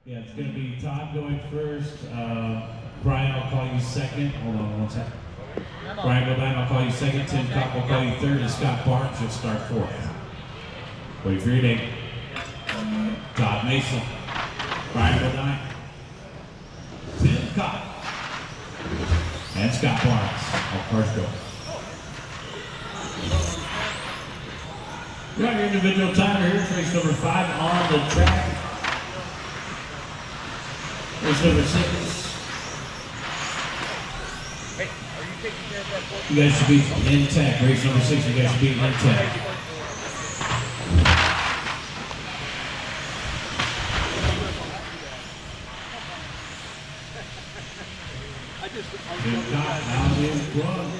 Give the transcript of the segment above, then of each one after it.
Yeah, it's going to be Todd going first. Brian, I'll call you second. Hold on one second. Brian Bodine, I'll call you second. Tim Copp will call you third. And Scott Barnes will start fourth. Wait for your name. Todd Mason. Brian Bodine. Tim Copp. And Scott Barnes. I'll first go. You got your individual timer here. Race number 5 on the track. Race number 6. Hey, are you taking care of that? You guys should be intact. Race number 6, you guys should be intact. Good shot, now in front.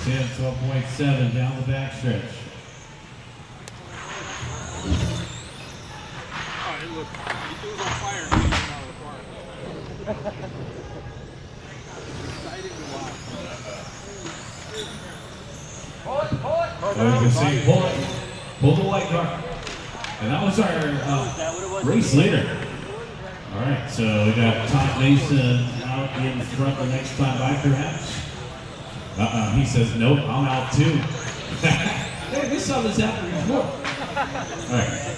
Tim, 12.7 down the backstretch. Look, he was on fire and he came out of the car. Exciting to watch. So you can see, pull the white car. And that was our race leader. All right, so we got Todd Mason out in front the next time by, perhaps. He says, nope, I'm out too. Hey, we saw this happen before. All right.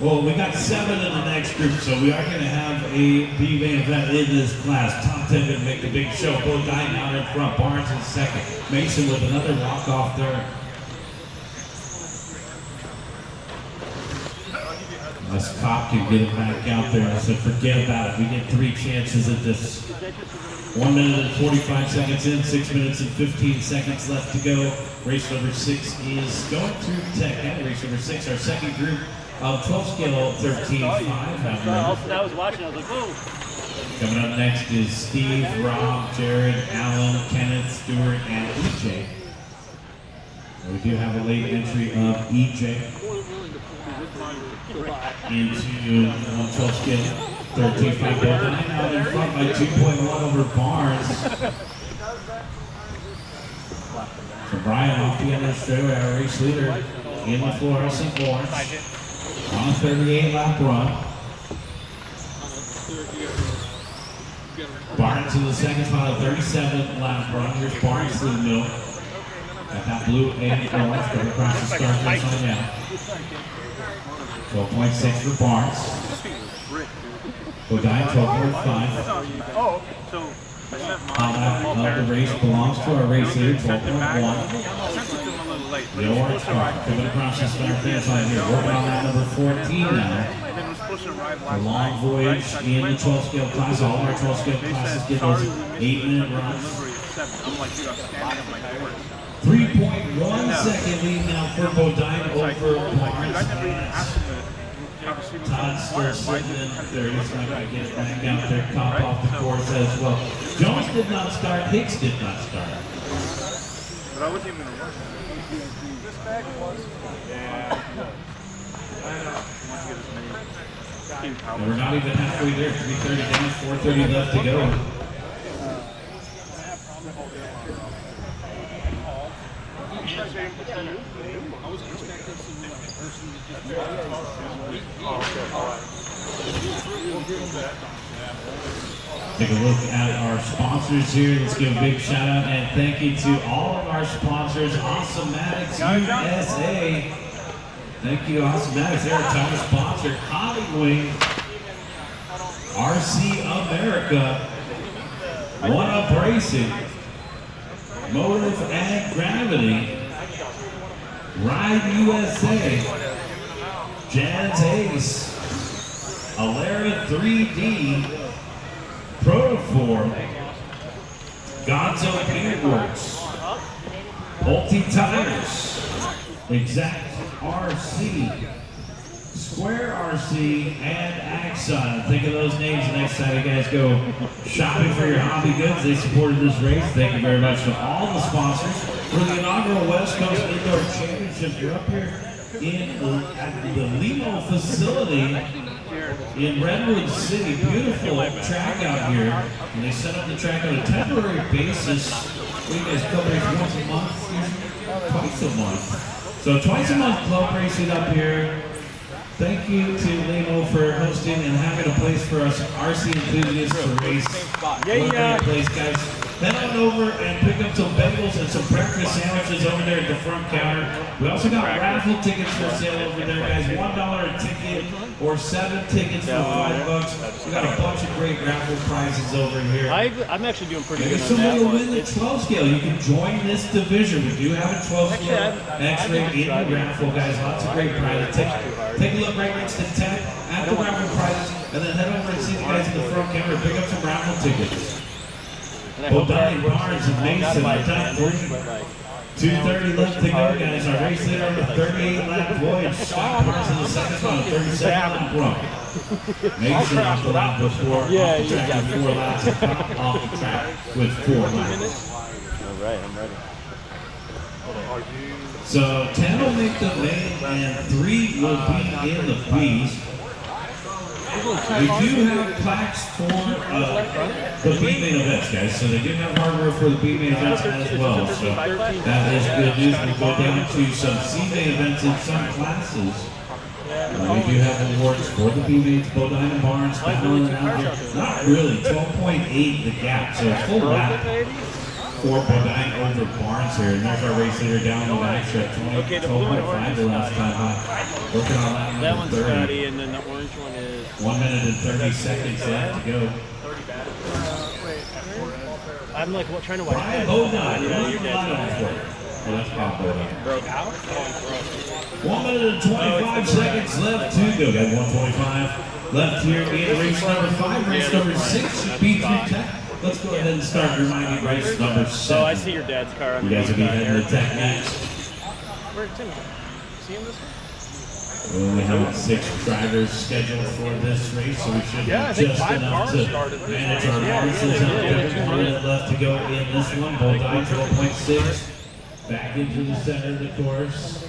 Well, we got 7 in the next group, so we are going to have a B-main event in this class. Top 10 going to make the big show. Bodine out in front, Barnes in second. Mason with another walk-off third. Unless Copp can get it back out there. I said, forget about it. We get 3 chances at this. 1 minute and 45 seconds in, 6 minutes and 15 seconds left to go. Race number 6 is going through tech. And race number 6, our second group. 12 scale 13.5. I was watching, I was like, whoa. Coming up next is Steve, Rob, Jared, Alan, Kenneth, Stewart, and EJ. We do have a late entry of EJ into 12 scale 13.5. Bodine out in front by 2.1 over Barnes. So Brian off the end of the straightaway, our race leader in the fluorescent boards. On a 38 lap run. Barnes in the second spot, a 37 lap run. Here's Barnes through the middle. Got that blue and orange coming across the start finish on down. 12.6 for Barnes. Bodine 12.5. Oh, so All lap of the race belongs to our race leader, 12.1. The orange car coming across the start finish line here. Working on that number 14 now. A long voyage in the 12 scale class. All our 12 scale classes get those 8-minute runs. 3.1 second lead now for Bodine over Barnes. Todd's still sitting in third. He's not going to get back out there. Copp off the course as well. Jones did not start. Hicks did not start. But I wasn't even going to rush. This bag was. Yeah. I know. Once you get as many. And we're not even halfway there. 3:30 down, 4:30 left to go. I was expecting some person to just. Oh, okay. All right. We'll give them that. Take a look at our sponsors here. Let's give a big shout out and thank you to all of our sponsors. Awesomatics USA. Thank you, Awesomatics. They're our title sponsor. Hollywood, RC America, One Up Racing, Motive and Gravity, Ride USA, Jazz Ace, Alara 3D, Protoform, Gonzo Paintworks, Multi Tires, Exact RC, Square RC, and Axon. Think of those names the next time you guys go shopping for your hobby goods. They supported this race. Thank you very much to all the sponsors for the inaugural West Coast Indoor Championship. We're up here at the LEMO facility in Redwood City. Beautiful track out here. And they set up the track on a temporary basis. We guys come here once a month, twice a month. So twice a month club racing up here. Thank you to LEMO for hosting and having a place for us RC enthusiasts to race. What a great place, guys. Head on over and pick up some bagels and some breakfast sandwiches over there at the front counter. We also got raffle tickets for sale over there, guys. $1 a ticket or 7 tickets for $5. We got a bunch of great raffle prizes over here. I'm actually doing pretty Maybe good on somebody that will one. win the 12 scale. You can join this division. We do have a 12 scale X-ray in the raffle, guys. Lots of great prizes. Take a look right next to 10 at the raffle prizes, and then head over and see the guys in the front counter. Pick up some raffle tickets. Bodine, Barnes, and Mason are top 3. 2:30 left to go, guys. Our race leader on the 38-lap voyage. Scott Barnes in the second on the 32nd lap run. Mason off the lap before, off the track with 4 laps, and Bob off the track with 4 laps. All right, I'm ready. So 10 will make the main, and 3 will be in the B's. We do have plaques for the B main events, guys. So they do have hardware for the B main events as well. So that is good news. We go down to some C main events in some classes. We do have awards for the B mains, Bodine and Barnes, battling it out here. Not really, 12.8 the gap. So full lap for Bodine over Barnes here. And there's our race leader down the back stretch, 12.5 the last time. Working on that That one. one's Scotty, and then the orange one is 1 minute and 30 seconds left to go. I'm like trying to watch. Brian Bodine, your light on for it. Oh, that's Bob Bodine. Broke out. 1 minute and 25 seconds left to go. Got 125 left here in race number 5. Race number 6 should be through tech. Let's go ahead and start reminding race number 7. So I see your dad's car. You guys will be heading to tech next. Where'd Tim go? See him this week? We only have 6 drivers scheduled for this race, so we should have I think just 5 enough cars to started. manage our losses. There's 1 minute left to go in this one. Bodine 12.6. Back into the center of the course.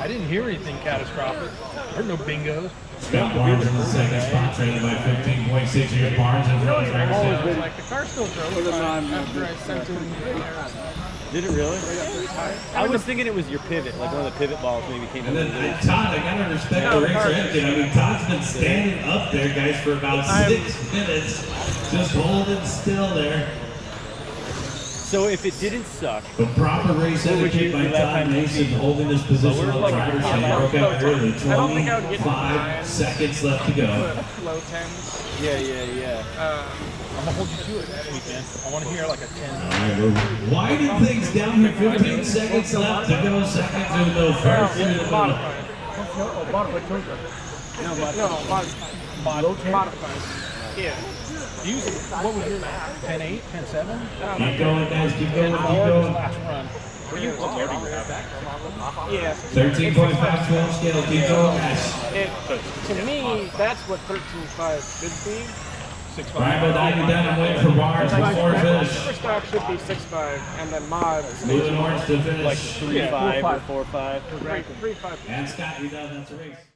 I didn't hear anything catastrophic. Heard no bingos. Scott Barnes in the second spot, trailing by 15.6 here. Barnes in front of driver. Like the car still drove after I sent him Did it really? I was thinking it was your pivot, like one of the pivot balls maybe came in. And then Todd, I gotta respect the racer engine. I mean, Todd's been standing up there, guys, for about 6 minutes, just holding still there. So if it didn't suck, The proper race etiquette by Todd Mason, holding this position on the driver's side. Broke out early. 25 seconds left to go. low 10s. yeah. I'm gonna hold you to it this weekend. I want to hear like a 10. All right, we're winding things down here. 15 seconds left to go. Second to go first. Modified. Yeah. What was your 10.8, 10.7? Keep going, guys. Keep going. Keep going. Last run. Were you Yeah. 13.5 12 scale. Keep going, guys. To me, that's what 13.5 should be. 6.5. Brian Bodine, you're down and waiting for Barnes before finish. Superstock should be 6.5, and then mods. Moving orange to finish. like 3.5 or 4.5. 3.5. And Scott, you're done. That's a race.